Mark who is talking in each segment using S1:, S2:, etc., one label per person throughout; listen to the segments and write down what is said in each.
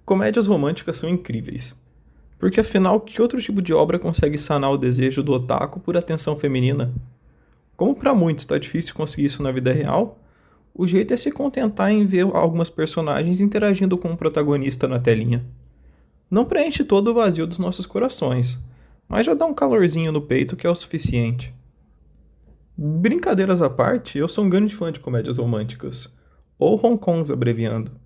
S1: Comédias românticas são incríveis, porque afinal, que outro tipo de obra consegue sanar o desejo do otaku por atenção feminina? Como para muitos está difícil conseguir isso na vida real, o jeito é se contentar em ver algumas personagens interagindo com o protagonista na telinha. Não preenche todo o vazio dos nossos corações, mas já dá um calorzinho no peito que é o suficiente. Brincadeiras à parte, eu sou um grande fã de comédias românticas, ou rom-coms abreviando.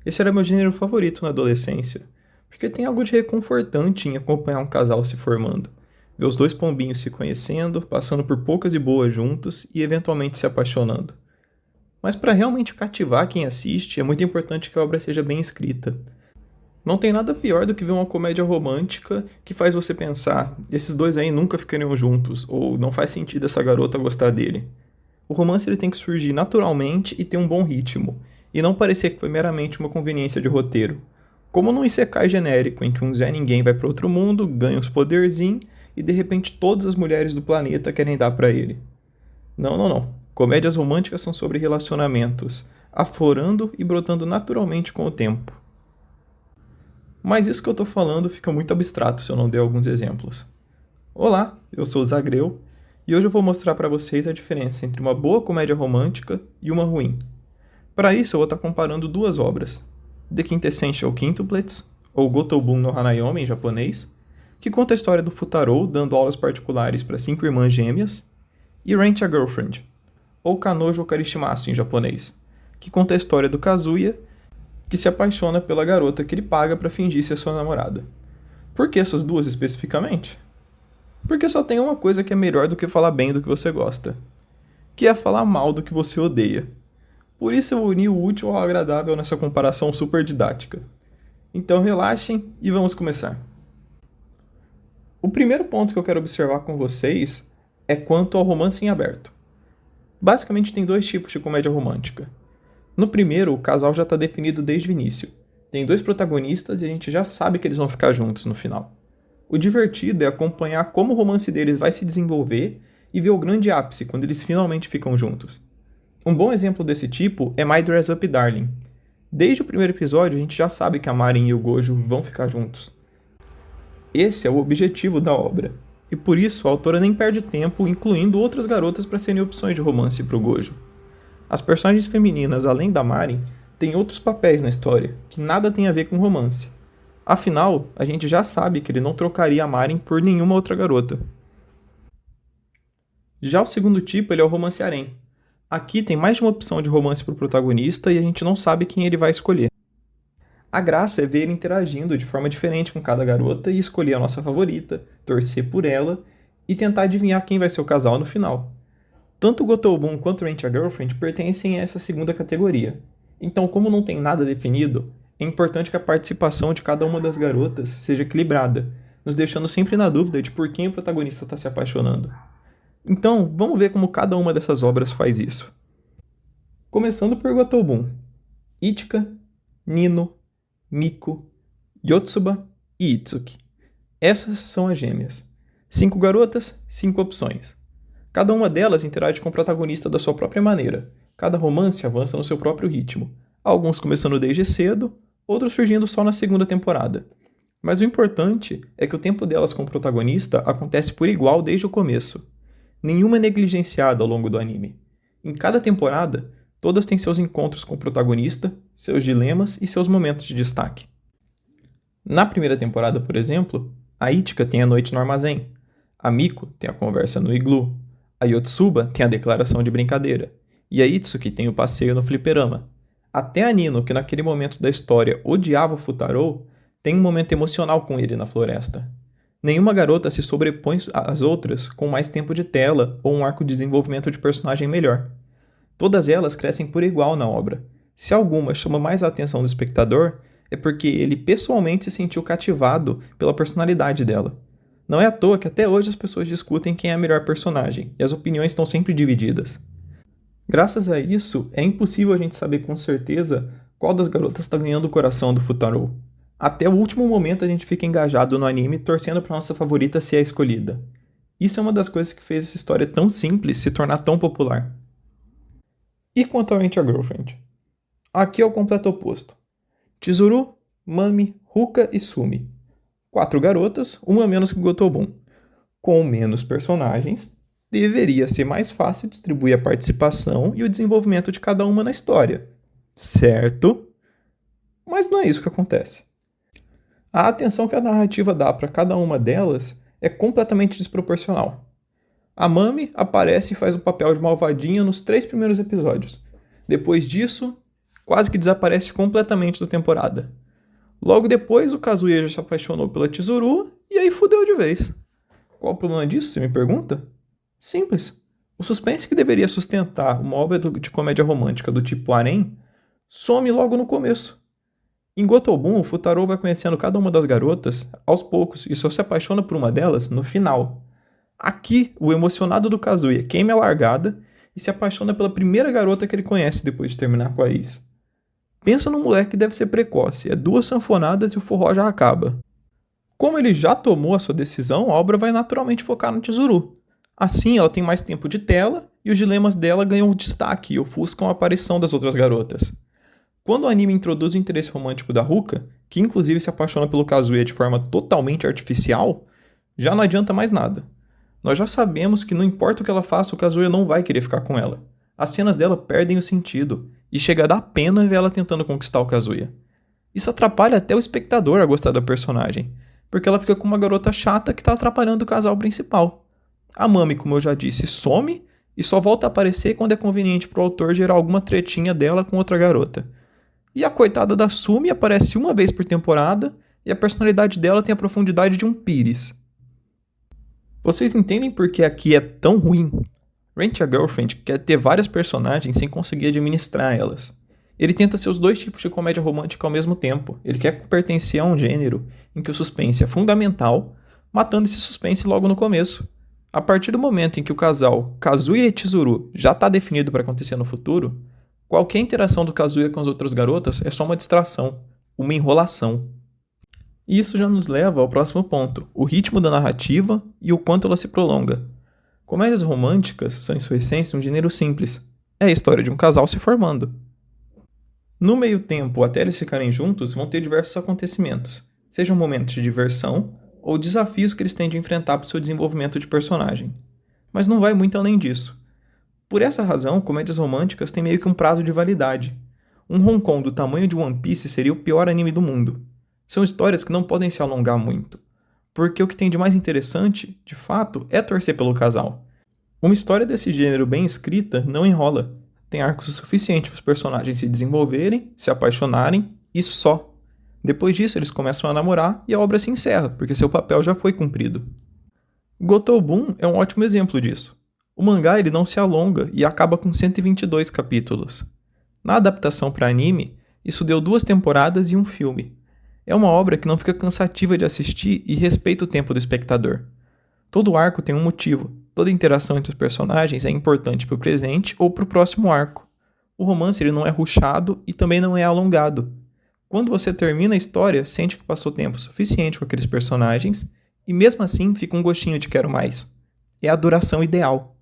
S1: Esse era meu gênero favorito na adolescência, porque tem algo de reconfortante em acompanhar um casal se formando, ver os dois pombinhos se conhecendo, passando por poucas e boas juntos e eventualmente se apaixonando. Mas para realmente cativar quem assiste, é muito importante que a obra seja bem escrita. Não tem nada pior do que ver uma comédia romântica que faz você pensar, esses dois aí nunca ficariam juntos, ou não faz sentido essa garota gostar dele. O romance ele tem que surgir naturalmente e ter um bom ritmo, e não parecer que foi meramente uma conveniência de roteiro. Como num isekai genérico, em que um Zé Ninguém vai para outro mundo, ganha uns poderzinhos e de repente todas as mulheres do planeta querem dar para ele. Não, não, não. Comédias românticas são sobre relacionamentos, aflorando e brotando naturalmente com o tempo. Mas isso que eu tô falando fica muito abstrato se eu não der alguns exemplos. Olá, eu sou o Zagreu e hoje eu vou mostrar para vocês a diferença entre uma boa comédia romântica e uma ruim. Para isso eu vou estar comparando duas obras: The Quintessential Quintuplets, ou Gotobun no Hanayome em japonês, que conta a história do Futaro dando aulas particulares para 5 irmãs gêmeas, e Rent a Girlfriend, ou Kanojo Karishimasu em japonês, que conta a história do Kazuya, que se apaixona pela garota que ele paga para fingir ser sua namorada. Por que essas duas especificamente? Porque só tem uma coisa que é melhor do que falar bem do que você gosta, que é falar mal do que você odeia. Por isso eu uni o útil ao agradável nessa comparação super didática. Então relaxem e vamos começar. O primeiro ponto que eu quero observar com vocês é quanto ao romance em aberto. Basicamente tem dois tipos de comédia romântica. No primeiro, o casal já está definido desde o início. Tem dois protagonistas e a gente já sabe que eles vão ficar juntos no final. O divertido é acompanhar como o romance deles vai se desenvolver e ver o grande ápice quando eles finalmente ficam juntos. Um bom exemplo desse tipo é My Dress Up Darling. Desde o primeiro episódio a gente já sabe que a Marin e o Gojo vão ficar juntos. Esse é o objetivo da obra, e por isso a autora nem perde tempo incluindo outras garotas para serem opções de romance para o Gojo. As personagens femininas, além da Marin, têm outros papéis na história, que nada tem a ver com romance. Afinal, a gente já sabe que ele não trocaria a Marin por nenhuma outra garota. Já o segundo tipo ele é o romance harém. Aqui tem mais de uma opção de romance para o protagonista e a gente não sabe quem ele vai escolher. A graça é ver ele interagindo de forma diferente com cada garota e escolher a nossa favorita, torcer por ela e tentar adivinhar quem vai ser o casal no final. Tanto Gotobun quanto Rent a Girlfriend pertencem a essa segunda categoria. Então, como não tem nada definido, é importante que a participação de cada uma das garotas seja equilibrada, nos deixando sempre na dúvida de por quem o protagonista está se apaixonando. Então, vamos ver como cada uma dessas obras faz isso. Começando por Gotobun. Ichika, Nino, Miko, Yotsuba e Itsuki. Essas são as gêmeas. 5 garotas, 5 opções. Cada uma delas interage com o protagonista da sua própria maneira. Cada romance avança no seu próprio ritmo. Alguns começando desde cedo, outros surgindo só na segunda temporada. Mas o importante é que o tempo delas com o protagonista acontece por igual desde o começo. Nenhuma é negligenciada ao longo do anime. Em cada temporada, todas têm seus encontros com o protagonista, seus dilemas e seus momentos de destaque. Na primeira temporada, por exemplo, a Ichika tem a noite no armazém, a Miko tem a conversa no iglu, a Yotsuba tem a declaração de brincadeira, e a Itsuki tem o passeio no fliperama. Até a Nino, que naquele momento da história odiava o Futaro, tem um momento emocional com ele na floresta. Nenhuma garota se sobrepõe às outras com mais tempo de tela ou um arco de desenvolvimento de personagem melhor. Todas elas crescem por igual na obra. Se alguma chama mais a atenção do espectador, é porque ele pessoalmente se sentiu cativado pela personalidade dela. Não é à toa que até hoje as pessoas discutem quem é a melhor personagem, e as opiniões estão sempre divididas. Graças a isso, é impossível a gente saber com certeza qual das garotas está ganhando o coração do Futaro. Até o último momento a gente fica engajado no anime torcendo para nossa favorita ser a escolhida. Isso é uma das coisas que fez essa história tão simples se tornar tão popular. E quanto a Rent a Girlfriend? Aqui é o completo oposto. Chizuru Mami, Ruka e Sumi. 4 garotas, uma menos que Gotobun. Com menos personagens, deveria ser mais fácil distribuir a participação e o desenvolvimento de cada uma na história. Certo? Mas não é isso que acontece. A atenção que a narrativa dá para cada uma delas é completamente desproporcional. A Mami aparece e faz o papel de malvadinha nos 3 primeiros episódios. Depois disso, quase que desaparece completamente da temporada. Logo depois, o Kazuya já se apaixonou pela Chizuru e aí fudeu de vez. Qual o problema disso, você me pergunta? Simples. O suspense que deveria sustentar uma obra de comédia romântica do tipo harém some logo no começo. Em Gotobun, o Futaro vai conhecendo cada uma das garotas aos poucos e só se apaixona por uma delas no final. Aqui, o emocionado do Kazuya queima a largada e se apaixona pela primeira garota que ele conhece depois de terminar com a ex. Pensa num moleque que deve ser precoce, é 2 sanfonadas e o forró já acaba. Como ele já tomou a sua decisão, a obra vai naturalmente focar no Chizuru. Assim, ela tem mais tempo de tela e os dilemas dela ganham destaque e ofuscam a aparição das outras garotas. Quando o anime introduz o interesse romântico da Ruka, que inclusive se apaixona pelo Kazuya de forma totalmente artificial, já não adianta mais nada. Nós já sabemos que não importa o que ela faça, o Kazuya não vai querer ficar com ela. As cenas dela perdem o sentido, e chega a dar pena ver ela tentando conquistar o Kazuya. Isso atrapalha até o espectador a gostar da personagem, porque ela fica com uma garota chata que está atrapalhando o casal principal. A Mami, como eu já disse, some e só volta a aparecer quando é conveniente para o autor gerar alguma tretinha dela com outra garota. E a coitada da Sumi aparece uma vez por temporada e a personalidade dela tem a profundidade de um pires. Vocês entendem por que aqui é tão ruim? Rent a Girlfriend quer ter várias personagens sem conseguir administrar elas. Ele tenta ser os 2 tipos de comédia romântica ao mesmo tempo. Ele quer pertencer a um gênero em que o suspense é fundamental, matando esse suspense logo no começo. A partir do momento em que o casal Kazuya e Chizuru já está definido para acontecer no futuro, qualquer interação do Kazuya com as outras garotas é só uma distração, uma enrolação. E isso já nos leva ao próximo ponto, o ritmo da narrativa e o quanto ela se prolonga. Comédias românticas são, em sua essência, um gênero simples. É a história de um casal se formando. No meio tempo, até eles ficarem juntos, vão ter diversos acontecimentos, sejam momentos de diversão ou desafios que eles têm de enfrentar para o seu desenvolvimento de personagem. Mas não vai muito além disso. Por essa razão, comédias românticas têm meio que um prazo de validade. Um Hong Kong do tamanho de One Piece seria o pior anime do mundo. São histórias que não podem se alongar muito, porque o que tem de mais interessante, de fato, é torcer pelo casal. Uma história desse gênero bem escrita não enrola. Tem arcos o suficiente para os personagens se desenvolverem, se apaixonarem, e só. Depois disso, eles começam a namorar e a obra se encerra, porque seu papel já foi cumprido. Gotobun é um ótimo exemplo disso. O mangá ele não se alonga e acaba com 122 capítulos. Na adaptação para anime, isso deu 2 temporadas e um filme. É uma obra que não fica cansativa de assistir e respeita o tempo do espectador. Todo arco tem um motivo, toda interação entre os personagens é importante para o presente ou para o próximo arco. O romance ele não é rushado e também não é alongado. Quando você termina a história, sente que passou tempo suficiente com aqueles personagens e mesmo assim fica um gostinho de quero mais. É a duração ideal.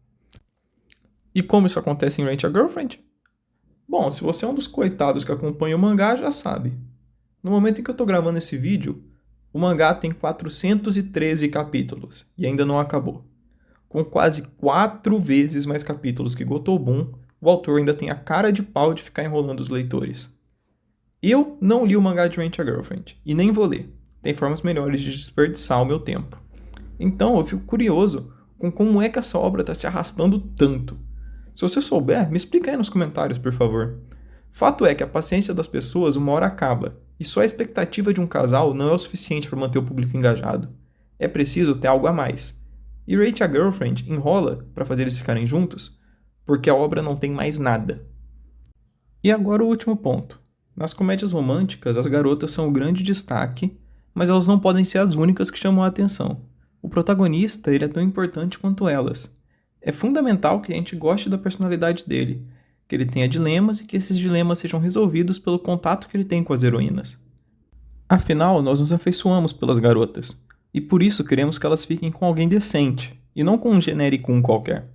S1: E como isso acontece em Rent a Girlfriend? Bom, se você é um dos coitados que acompanha o mangá, já sabe. No momento em que eu estou gravando esse vídeo, o mangá tem 413 capítulos e ainda não acabou. Com quase 4 vezes mais capítulos que Gotobun, o autor ainda tem a cara de pau de ficar enrolando os leitores. Eu não li o mangá de Rent a Girlfriend e nem vou ler. Tem formas melhores de desperdiçar o meu tempo. Então eu fico curioso com como é que essa obra está se arrastando tanto. Se você souber, me explica aí nos comentários, por favor. Fato é que a paciência das pessoas uma hora acaba, e só a expectativa de um casal não é o suficiente para manter o público engajado. É preciso ter algo a mais. E Rent a Girlfriend enrola para fazer eles ficarem juntos, porque a obra não tem mais nada. E agora o último ponto. Nas comédias românticas, as garotas são o grande destaque, mas elas não podem ser as únicas que chamam a atenção. O protagonista ele é tão importante quanto elas. É fundamental que a gente goste da personalidade dele, que ele tenha dilemas e que esses dilemas sejam resolvidos pelo contato que ele tem com as heroínas. Afinal, nós nos afeiçoamos pelas garotas, e por isso queremos que elas fiquem com alguém decente, e não com um genérico qualquer.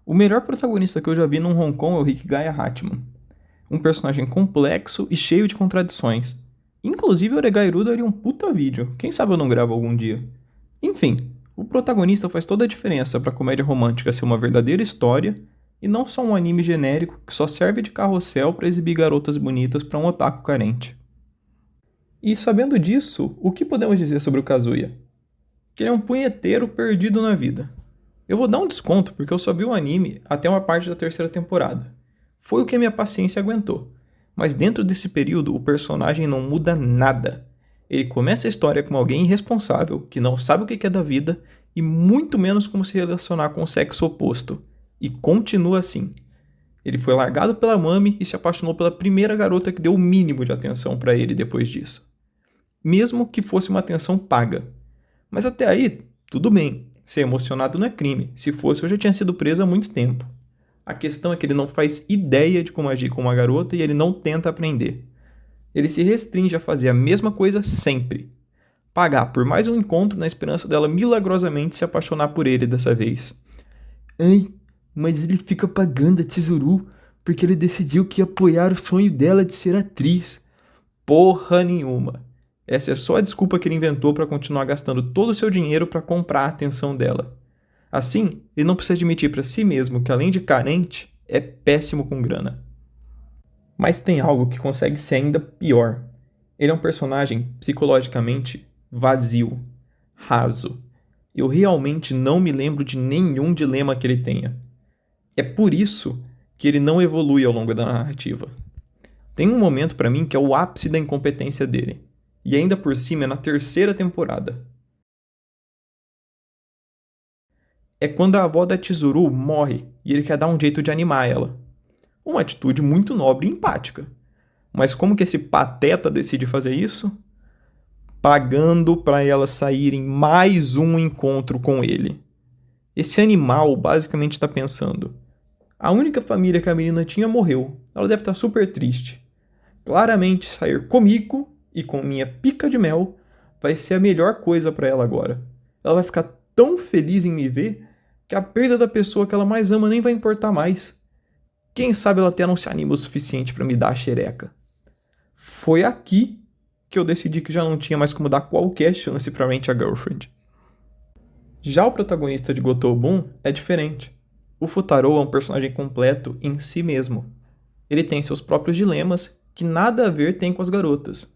S1: O melhor protagonista que eu já vi num Hong Kong é o Hikigai Hatman. Um personagem complexo e cheio de contradições. Inclusive o Oregairu daria um puta vídeo, quem sabe eu não gravo algum dia. Enfim, o protagonista faz toda a diferença pra comédia romântica ser uma verdadeira história e não só um anime genérico que só serve de carrossel pra exibir garotas bonitas pra um otaku carente. E sabendo disso, o que podemos dizer sobre o Kazuya? Que ele é um punheteiro perdido na vida. Eu vou dar um desconto porque eu só vi o anime até uma parte da terceira temporada. Foi o que a minha paciência aguentou. Mas dentro desse período, o personagem não muda nada. Ele começa a história como alguém irresponsável, que não sabe o que é da vida e muito menos como se relacionar com o sexo oposto. E continua assim. Ele foi largado pela Mami e se apaixonou pela primeira garota que deu o mínimo de atenção pra ele depois disso. Mesmo que fosse uma atenção paga. Mas até aí, tudo bem. Ser emocionado não é crime. Se fosse, eu já tinha sido preso há muito tempo. A questão é que ele não faz ideia de como agir com uma garota e ele não tenta aprender. Ele se restringe a fazer a mesma coisa sempre. Pagar por mais um encontro na esperança dela milagrosamente se apaixonar por ele dessa vez. Ai, mas ele fica pagando a Chizuru porque ele decidiu que ia apoiar o sonho dela de ser atriz. Porra nenhuma. Essa é só a desculpa que ele inventou para continuar gastando todo o seu dinheiro para comprar a atenção dela. Assim, ele não precisa admitir para si mesmo que, além de carente, é péssimo com grana. Mas tem algo que consegue ser ainda pior. Ele é um personagem psicologicamente vazio, raso. Eu realmente não me lembro de nenhum dilema que ele tenha. É por isso que ele não evolui ao longo da narrativa. Tem um momento para mim que é o ápice da incompetência dele. E ainda por cima é na terceira temporada. É quando a avó da Chizuru morre e ele quer dar um jeito de animar ela. Uma atitude muito nobre e empática. Mas como que esse pateta decide fazer isso? Pagando para ela sair em mais um encontro com ele. Esse animal basicamente está pensando: a única família que a menina tinha morreu. Ela deve estar super triste. Claramente sair comigo e com minha pica de mel vai ser a melhor coisa para ela agora. Ela vai ficar tão feliz em me ver que a perda da pessoa que ela mais ama nem vai importar mais. Quem sabe ela até não se anima o suficiente para me dar a xereca. Foi aqui que eu decidi que já não tinha mais como dar qualquer chance pra Rent a Girlfriend. Já o protagonista de Gotobun é diferente. O Futaro é um personagem completo em si mesmo. Ele tem seus próprios dilemas que nada a ver tem com as garotas,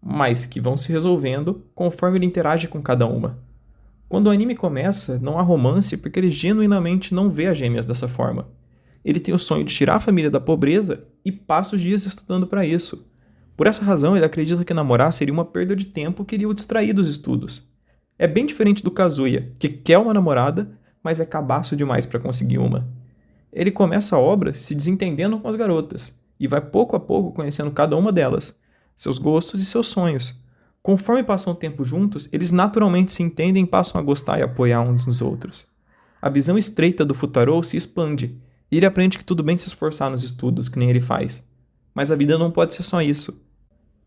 S1: mas que vão se resolvendo conforme ele interage com cada uma. Quando o anime começa, não há romance porque ele genuinamente não vê as gêmeas dessa forma. Ele tem o sonho de tirar a família da pobreza e passa os dias estudando para isso. Por essa razão, ele acredita que namorar seria uma perda de tempo que iria o distrair dos estudos. É bem diferente do Kazuya, que quer uma namorada, mas é cabaço demais para conseguir uma. Ele começa a obra se desentendendo com as garotas, e vai pouco a pouco conhecendo cada uma delas, seus gostos e seus sonhos. Conforme passam o tempo juntos, eles naturalmente se entendem e passam a gostar e apoiar uns nos outros. A visão estreita do Futaro se expande, e ele aprende que tudo bem se esforçar nos estudos, que nem ele faz. Mas a vida não pode ser só isso.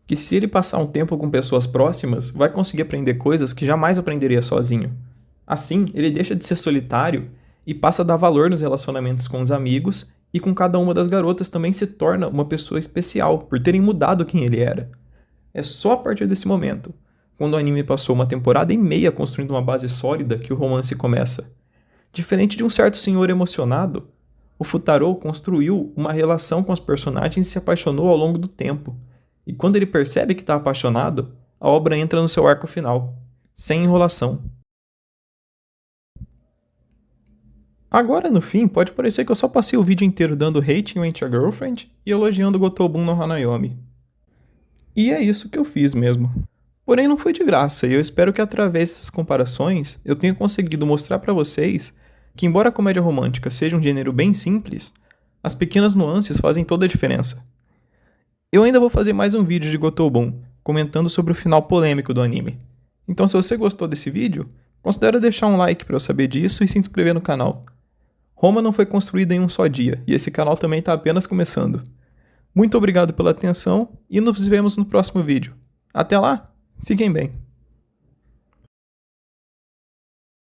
S1: Que se ele passar um tempo com pessoas próximas, vai conseguir aprender coisas que jamais aprenderia sozinho. Assim, ele deixa de ser solitário e passa a dar valor nos relacionamentos com os amigos, e com cada uma das garotas também se torna uma pessoa especial, por terem mudado quem ele era. É só a partir desse momento, quando o anime passou uma temporada e meia construindo uma base sólida, que o romance começa. Diferente de um certo senhor emocionado, o Futaro construiu uma relação com os personagens e se apaixonou ao longo do tempo. E quando ele percebe que está apaixonado, a obra entra no seu arco final, sem enrolação. Agora, no fim, pode parecer que eu só passei o vídeo inteiro dando hate em Rent a Girlfriend e elogiando Gotobun no Hanayomi. E é isso que eu fiz mesmo. Porém, não foi de graça, e eu espero que através dessas comparações eu tenha conseguido mostrar pra vocês que, embora a comédia romântica seja um gênero bem simples, as pequenas nuances fazem toda a diferença. Eu ainda vou fazer mais um vídeo de Gotobun, comentando sobre o final polêmico do anime. Então, se você gostou desse vídeo, considere deixar um like para eu saber disso e se inscrever no canal. Roma não foi construída em um só dia, e esse canal também está apenas começando. Muito obrigado pela atenção e nos vemos no próximo vídeo. Até lá, fiquem bem!